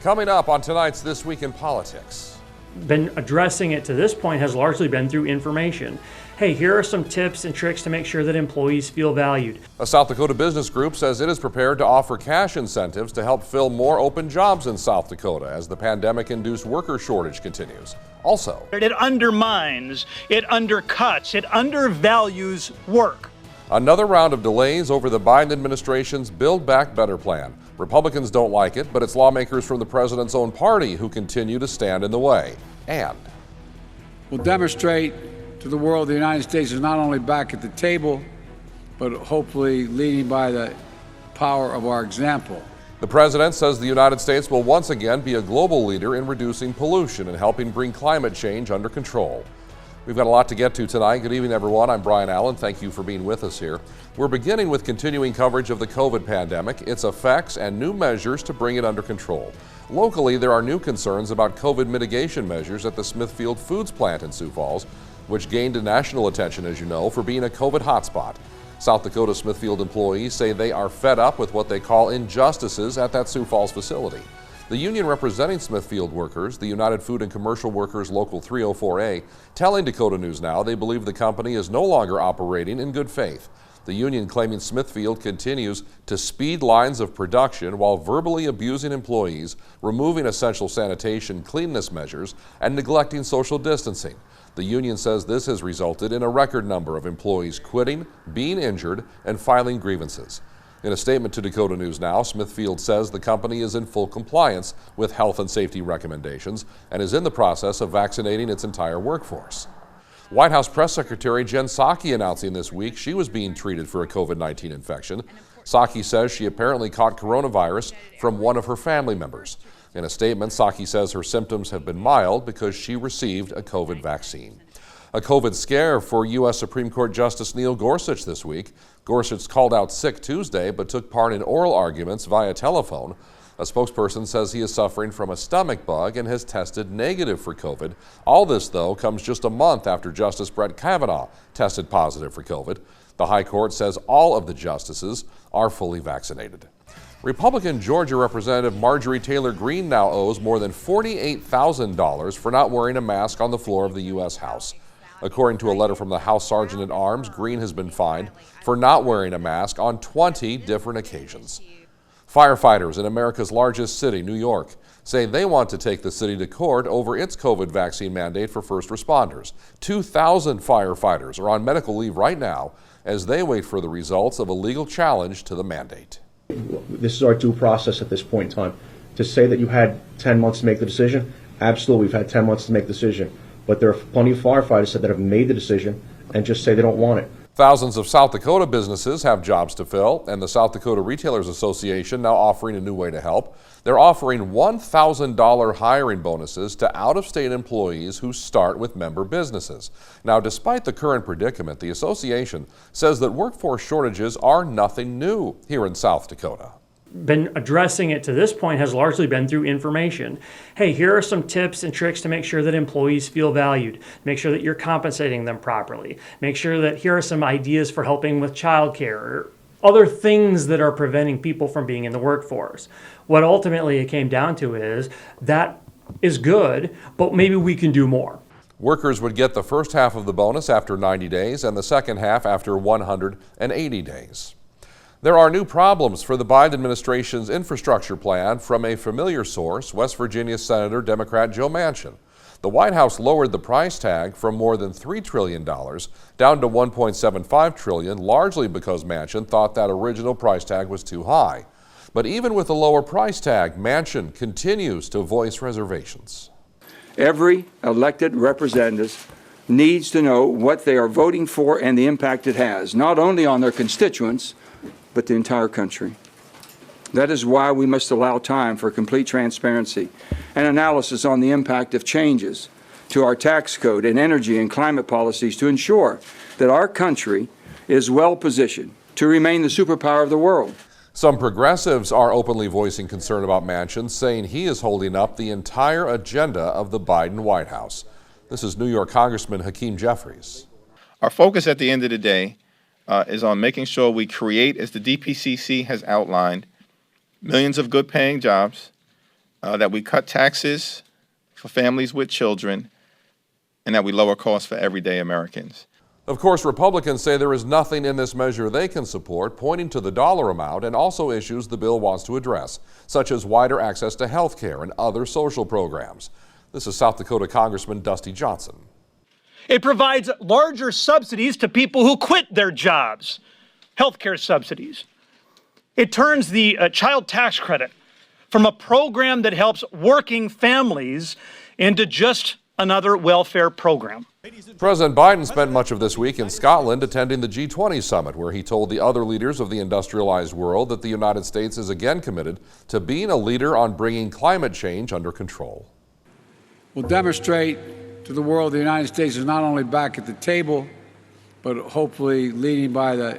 Coming up on tonight's This Week in Politics. Been addressing it to this point has largely been through information. Hey, here are some tips and tricks to make sure that employees feel valued. A South Dakota business group says it is prepared to offer cash incentives to help fill more open jobs in South Dakota as the pandemic-induced worker shortage continues. Also, it undermines, it undercuts, it undervalues work. Another round of delays over the Biden administration's Build Back Better plan. Republicans don't like it, but it's lawmakers from the president's own party who continue to stand in the way. And we'll demonstrate to the world the United States is not only back at the table, but hopefully leading by the power of our example. The president says the United States will once again be a global leader in reducing pollution and helping bring climate change under control. We've got a lot to get to tonight. Good evening, everyone. I'm Brian Allen. Thank you for being with us here. We're beginning with continuing coverage of the COVID pandemic, its effects, and new measures to bring it under control. Locally, there are new concerns about COVID mitigation measures at the Smithfield Foods plant in Sioux Falls, which gained national attention, as you know, for being a COVID hotspot. South Dakota Smithfield employees say they are fed up with what they call injustices at that Sioux Falls facility. The union representing Smithfield workers, the United Food and Commercial Workers Local 304A, telling Dakota News Now they believe the company is no longer operating in good faith. The union claiming Smithfield continues to speed lines of production while verbally abusing employees, removing essential sanitation cleanliness measures, and neglecting social distancing. The union says this has resulted in a record number of employees quitting, being injured, and filing grievances. In a statement to Dakota News Now, Smithfield says the company is in full compliance with health and safety recommendations and is in the process of vaccinating its entire workforce. White House Press Secretary Jen Psaki announcing this week she was being treated for a COVID-19 infection. Psaki says she apparently caught coronavirus from one of her family members. In a statement, Psaki says her symptoms have been mild because she received a COVID vaccine. A COVID scare for U.S. Supreme Court Justice Neil Gorsuch this week. Gorsuch called out sick Tuesday but took part in oral arguments via telephone. A spokesperson says he is suffering from a stomach bug and has tested negative for COVID. All this, though, comes just a month after Justice Brett Kavanaugh tested positive for COVID. The High Court says all of the justices are fully vaccinated. Republican Georgia Representative Marjorie Taylor Greene now owes more than $48,000 for not wearing a mask on the floor of the U.S. House. According to a letter from the House Sergeant at Arms, Greene has been fined for not wearing a mask on 20 different occasions. Firefighters in America's largest city, New York, say they want to take the city to court over its COVID vaccine mandate for first responders. 2,000 firefighters are on medical leave right now as they wait for the results of a legal challenge to the mandate. This is our due process at this point in time. To say that you had 10 months to make the decision, absolutely, we've had 10 months to make the decision. But there are plenty of firefighters that have made the decision and just say they don't want it. Thousands of South Dakota businesses have jobs to fill, and the South Dakota Retailers Association now offering a new way to help. They're offering $1,000 hiring bonuses to out-of-state employees who start with member businesses. Now, despite the current predicament, the association says that workforce shortages are nothing new here in South Dakota. Been addressing it to this point has largely been through information. Hey, here are some tips and tricks to make sure that employees feel valued. Make sure that you're compensating them properly. Make sure that here are some ideas for helping with childcare or other things that are preventing people from being in the workforce. What ultimately it came down to is that is good, but maybe we can do more. Workers would get the first half of the bonus after 90 days and the second half after 180 days. There are new problems for the Biden administration's infrastructure plan from a familiar source, West Virginia Senator Democrat Joe Manchin. The White House lowered the price tag from more than $3 trillion down to $1.75 trillion, largely because Manchin thought that original price tag was too high. But even with the lower price tag, Manchin continues to voice reservations. Every elected representative needs to know what they are voting for and the impact it has, not only on their constituents, but the entire country. That is why we must allow time for complete transparency and analysis on the impact of changes to our tax code and energy and climate policies to ensure that our country is well positioned to remain the superpower of the world. Some progressives are openly voicing concern about Manchin, saying he is holding up the entire agenda of the Biden White House. This is New York Congressman Hakeem Jeffries. Our focus at the end of the day is on making sure we create, as the DPCC has outlined, millions of good-paying jobs, that we cut taxes for families with children, and that we lower costs for everyday Americans. Of course, Republicans say there is nothing in this measure they can support, pointing to the dollar amount and also issues the bill wants to address, such as wider access to health care and other social programs. This is South Dakota Congressman Dusty Johnson. It provides larger subsidies to people who quit their jobs, health care subsidies. It turns the child tax credit from a program that helps working families into just another welfare program. President Biden spent much of this week in Scotland attending the G20 summit, where he told the other leaders of the industrialized world that the United States is again committed to being a leader on bringing climate change under control. We'll demonstrate to the world the United States is not only back at the table, but hopefully leading by the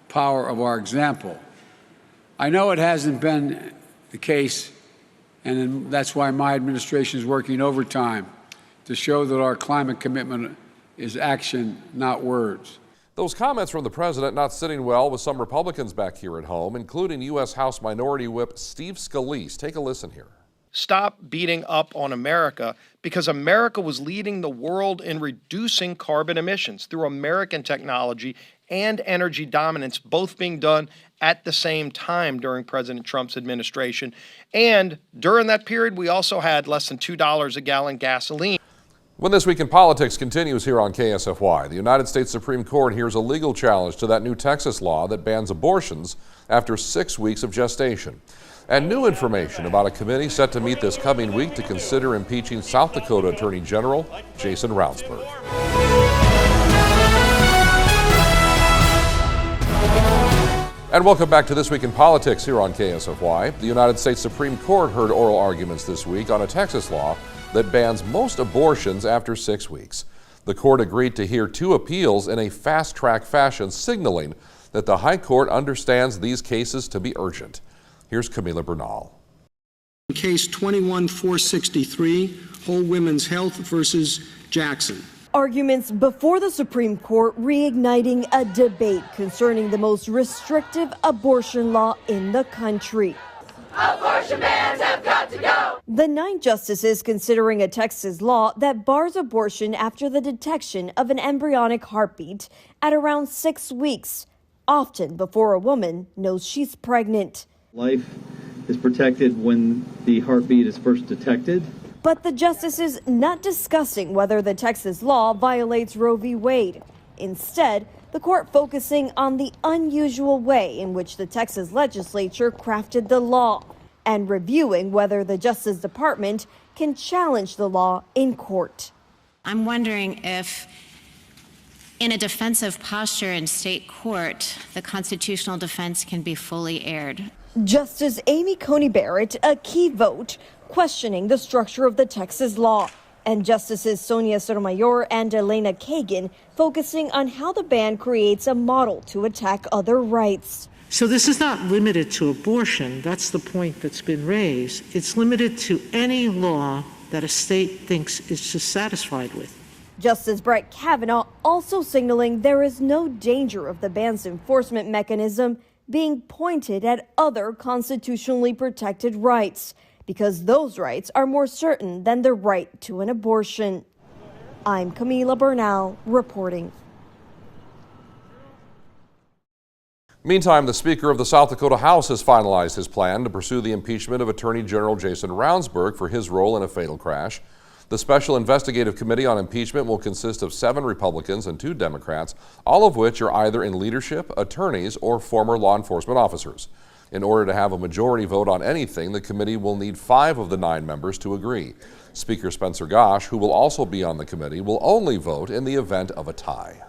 power of our example. I know it hasn't been the case, and that's why my administration is working overtime to show that our climate commitment is action, not words. Those comments from the president not sitting well with some Republicans back here at home, including U.S. House Minority Whip Steve Scalise. Take a listen here. Stop beating up on America, because America was leading the world in reducing carbon emissions through American technology and energy dominance, both being done at the same time during President Trump's administration. And during that period, we also had less than $2 a gallon gasoline. When This Week in Politics continues here on KSFY, the United States Supreme Court hears a legal challenge to that new Texas law that bans abortions after 6 weeks of gestation. And new information about a committee set to meet this coming week to consider impeaching South Dakota Attorney General Jason Rounsberg. And welcome back to This Week in Politics here on KSFY. The United States Supreme Court heard oral arguments this week on a Texas law that bans most abortions after 6 weeks. The court agreed to hear 2 appeals in a fast-track fashion, signaling that the High Court understands these cases to be urgent. Here's Camila Bernal. Case 21-463, Whole Women's Health versus Jackson. Arguments before the Supreme Court reigniting a debate concerning the most restrictive abortion law in the country. Abortion bans have got to go! The 9 justices considering a Texas law that bars abortion after the detection of an embryonic heartbeat at around 6 weeks, often before a woman knows she's pregnant. Life is protected when the heartbeat is first detected. But the justices not discussing whether the Texas law violates Roe v. Wade. Instead, the court focusing on the unusual way in which the Texas legislature crafted the law and reviewing whether the Justice Department can challenge the law in court. I'm wondering if, in a defensive posture in state court, the constitutional defense can be fully aired. Justice Amy Coney Barrett, a key vote, questioning the structure of the Texas law, and Justices Sonia Sotomayor and Elena Kagan focusing on how the ban creates a model to attack other rights. So this is not limited to abortion. That's the point that's been raised. It's limited to any law that a state thinks it's dissatisfied with. Justice Brett Kavanaugh also signaling there is no danger of the ban's enforcement mechanism being pointed at other constitutionally protected rights, because those rights are more certain than the right to an abortion. I'm Camila Bernal reporting. Meantime, the Speaker of the South Dakota House has finalized his plan to pursue the impeachment of Attorney General Jason Rounsberg for his role in a fatal crash. The Special Investigative Committee on Impeachment will consist of 7 Republicans and 2 Democrats, all of which are either in leadership, attorneys, or former law enforcement officers. In order to have a majority vote on anything, the committee will need 5 of the 9 members to agree. Speaker Spencer Gosh, who will also be on the committee, will only vote in the event of a tie.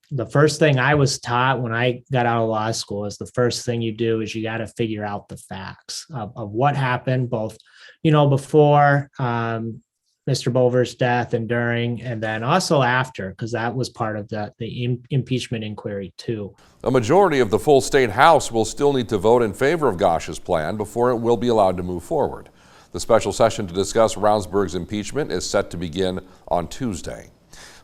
The first thing I was taught when I got out of law school is the first thing you do is you got to figure out the facts of what happened, both, before Mr. Bover's death and during, and then also after, because that was part of the impeachment inquiry too. A majority of the full state House will still need to vote in favor of Gosh's plan before it will be allowed to move forward. The special session to discuss Rounsberg's impeachment is set to begin on Tuesday.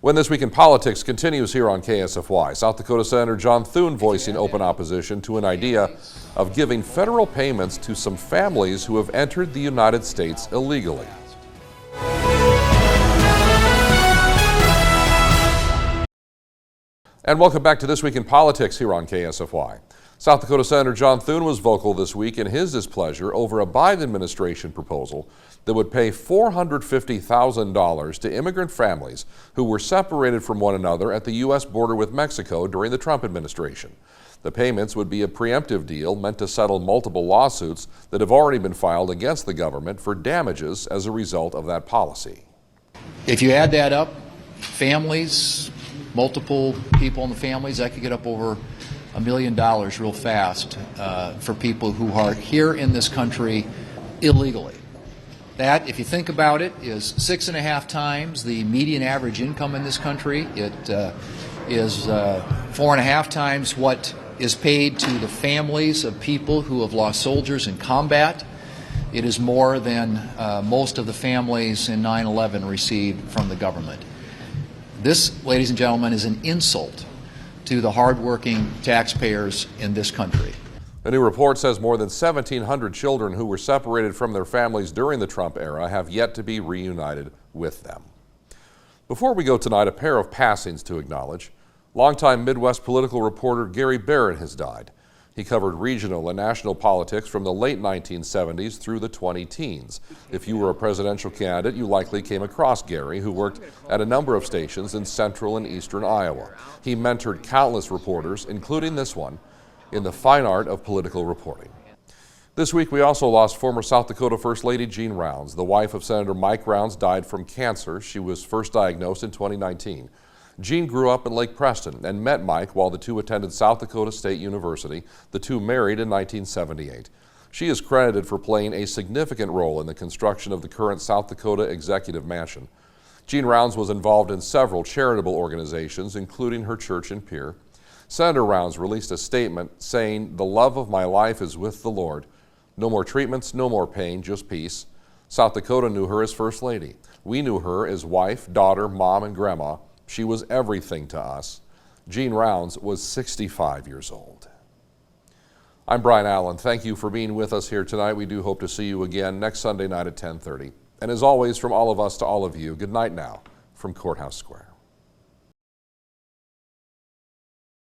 When This Week in Politics continues here on KSFY, South Dakota Senator John Thune voicing open opposition to an idea of giving federal payments to some families who have entered the United States illegally. And welcome back to This Week in Politics here on KSFY. South Dakota Senator John Thune was vocal this week in his displeasure over a Biden administration proposal that would pay $450,000 to immigrant families who were separated from one another at the U.S. border with Mexico during the Trump administration. The payments would be a preemptive deal meant to settle multiple lawsuits that have already been filed against the government for damages as a result of that policy. If you add that up, families, multiple people in the families, that could get up over $1 million real fast for people who are here in this country illegally. That, if you think about it, is 6.5 times the median average income in this country. It is 4.5 times what is paid to the families of people who have lost soldiers in combat. It is more than most of the families in 9/11 received from the government. This, ladies and gentlemen, is an insult to the hardworking taxpayers in this country. A new report says more than 1,700 children who were separated from their families during the Trump era have yet to be reunited with them. Before we go tonight, a pair of passings to acknowledge. Longtime Midwest political reporter Gary Barrett has died. He covered regional and national politics from the late 1970s through the 20-teens. If you were a presidential candidate, you likely came across Gary, who worked at a number of stations in central and eastern Iowa. He mentored countless reporters, including this one, in the fine art of political reporting. This week, we also lost former South Dakota First Lady Jean Rounds. The wife of Senator Mike Rounds died from cancer. She was first diagnosed in 2019. Jean grew up in Lake Preston and met Mike while the two attended South Dakota State University. The two married in 1978. She is credited for playing a significant role in the construction of the current South Dakota Executive Mansion. Jean Rounds was involved in several charitable organizations, including her church in Pierre. Senator Rounds released a statement saying, "The love of my life is with the Lord. No more treatments, no more pain, just peace." South Dakota knew her as First Lady. We knew her as wife, daughter, mom, and grandma. She was everything to us. Jean Rounds was 65 years old. I'm Brian Allen. Thank you for being with us here tonight. We do hope to see you again next Sunday night at 10:30. And as always, from all of us to all of you, good night now from Courthouse Square.